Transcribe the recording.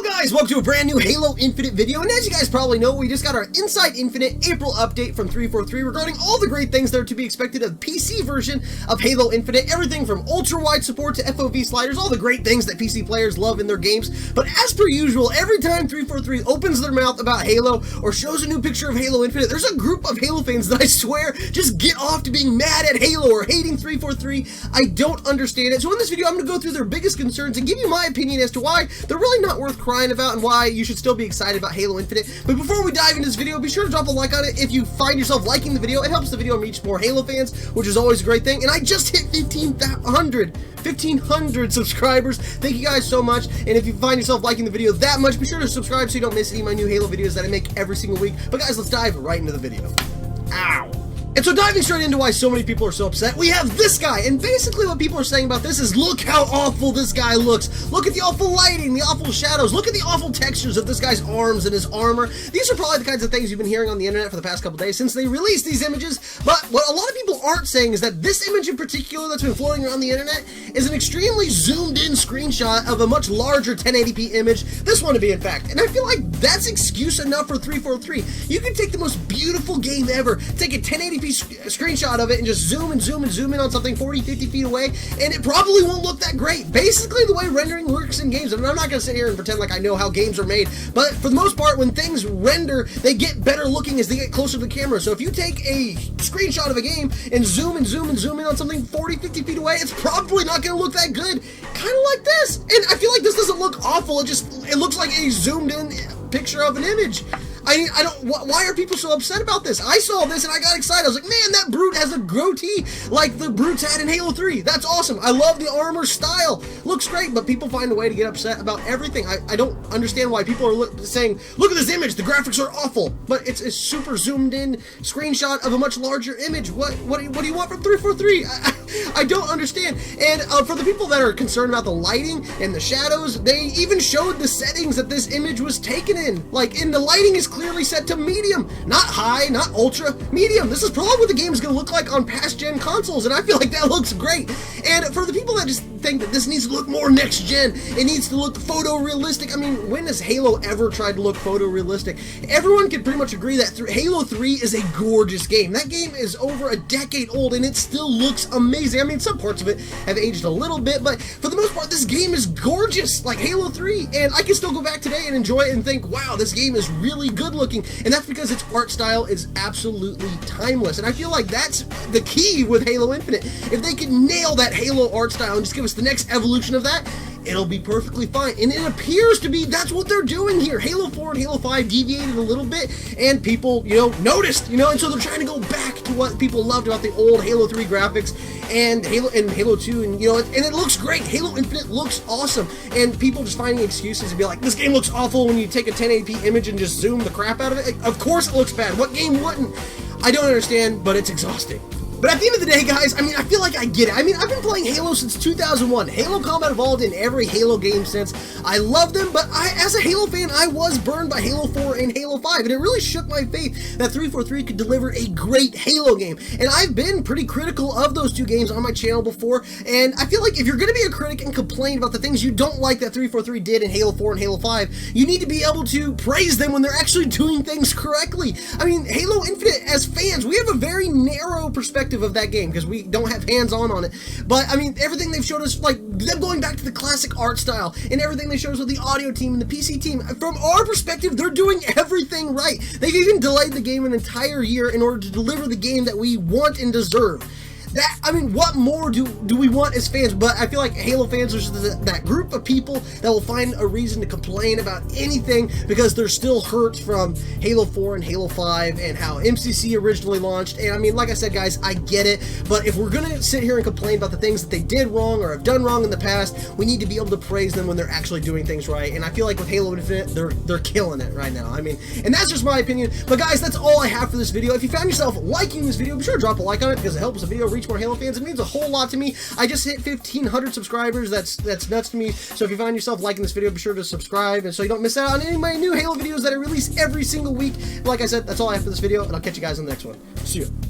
Hello guys, welcome to a brand new Halo Infinite video, and as you guys probably know, we just got our Inside Infinite April update from 343 regarding all the great things that are to be expected of the PC version of Halo Infinite, everything from ultra-wide support to FOV sliders, all the great things that PC players love in their games. But as per usual, every time 343 opens their mouth about Halo or shows a new picture of Halo Infinite, there's a group of Halo fans that I swear just get off to being mad at Halo or hating 343. I don't understand it. So in this video, I'm going to go through their biggest concerns and give you my opinion as to why they're really not worth crying about and why you should still be excited about Halo Infinite. But before we dive into this video, be sure to drop a like on it if you find yourself liking the video. It helps the video reach more Halo fans, which is always a great thing. And I just hit 1,500 subscribers. Thank you guys so much. And if you find yourself liking the video that much, be sure to subscribe so you don't miss any of my new Halo videos that I make every single week. But guys, let's dive right into the video. Ow. And so diving straight into why so many people are so upset, we have this guy, and basically what people are saying about this is, look how awful this guy looks. Look at the awful lighting, the awful shadows, look at the awful textures of this guy's arms and his armor. These are probably the kinds of things you've been hearing on the internet for the past couple days since they released these images, but what a lot of people aren't saying is that this image in particular that's been floating around the internet is an extremely zoomed in screenshot of a much larger 1080p image, this one to be in fact. And I feel like that's excuse enough for 343. You can take the most beautiful game ever, take a 1080p screenshot of it and just zoom and zoom and zoom in on something 40, 50 feet away, and it probably won't look that great. Basically, the way rendering works in games, and I'm not going to sit here and pretend like I know how games are made, but for the most part, when things render, they get better looking as they get closer to the camera. So if you take a screenshot of a game and zoom and zoom and zoom in on something 40, 50 feet away, it's probably not going to look that good. Kind of like this. And I feel like this doesn't look awful. It looks like a zoomed in picture of an image. I don't, why are people so upset about this? I saw this and I got excited. I was like, man, that brute has a goatee like the brutes had in Halo 3. That's awesome. I love the armor style. Looks great, but people find a way to get upset about everything. I don't understand why people are saying, look at this image, the graphics are awful. But it's a super zoomed in screenshot of a much larger image. What do you want from 343? I don't understand. And for the people that are concerned about the lighting and the shadows, they even showed the settings that this image was taken in. Like, the lighting is clearly set to medium, not high, not ultra, medium. This is probably what the game is going to look like on past-gen consoles, and I feel like that looks great. And for the people that just think that this needs to look more next-gen, it needs to look photorealistic, I mean, when has Halo ever tried to look photorealistic? Everyone can pretty much agree that Halo 3 is a gorgeous game. That game is over a decade old, and it still looks amazing. I mean, some parts of it have aged a little bit, but for the most part, this game is gorgeous, like Halo 3, and I can still go back today and enjoy it and think, wow, this game is really good looking, and that's because its art style is absolutely timeless. And I feel like that's the key with Halo Infinite. If they can nail that Halo art style and just give us the next evolution of that, it'll be perfectly fine. And it appears to be that's what they're doing here. Halo 4 and Halo 5 deviated a little bit, and people, noticed, and so they're trying to go back to what people loved about the old Halo 3 graphics and Halo 2, and it looks great. Halo Infinite looks awesome, and people just finding excuses to be like, this game looks awful when you take a 1080p image and just zoom the crap out of it. Of course it looks bad. What game wouldn't? I don't understand, but it's exhausting. But at the end of the day, guys, I mean, I feel like I get it. I mean, I've been playing Halo since 2001. Halo Combat Evolved in every Halo game since. I love them, but as a Halo fan, I was burned by Halo 4 and Halo 5, and it really shook my faith that 343 could deliver a great Halo game. And I've been pretty critical of those two games on my channel before, and I feel like if you're going to be a critic and complain about the things you don't like that 343 did in Halo 4 and Halo 5, you need to be able to praise them when they're actually doing things correctly. I mean, Halo Infinite, as fans, we have a very narrow perspective of that game because we don't have hands-on on it, but I mean, everything they've showed us, like them going back to the classic art style and everything they showed us with the audio team and the PC team, from our perspective, they're doing everything right. They've even delayed the game an entire year in order to deliver the game that we want and deserve. I mean, what more do we want as fans? But I feel like Halo fans are just that group of people that will find a reason to complain about anything because they're still hurt from Halo 4 and Halo 5 and how MCC originally launched. And I mean, like I said, guys, I get it. But if we're going to sit here and complain about the things that they did wrong or have done wrong in the past, we need to be able to praise them when they're actually doing things right. And I feel like with Halo Infinite, they're killing it right now. I mean, and that's just my opinion. But guys, that's all I have for this video. If you found yourself liking this video, be sure to drop a like on it because it helps the video reach more Halo fans. It means a whole lot to me. I just hit 1,500 subscribers. That's nuts to me. So if you find yourself liking this video, be sure to subscribe, and so you don't miss out on any of my new Halo videos that I release every single week. Like I said, that's all I have for this video, and I'll catch you guys on the next one. See ya.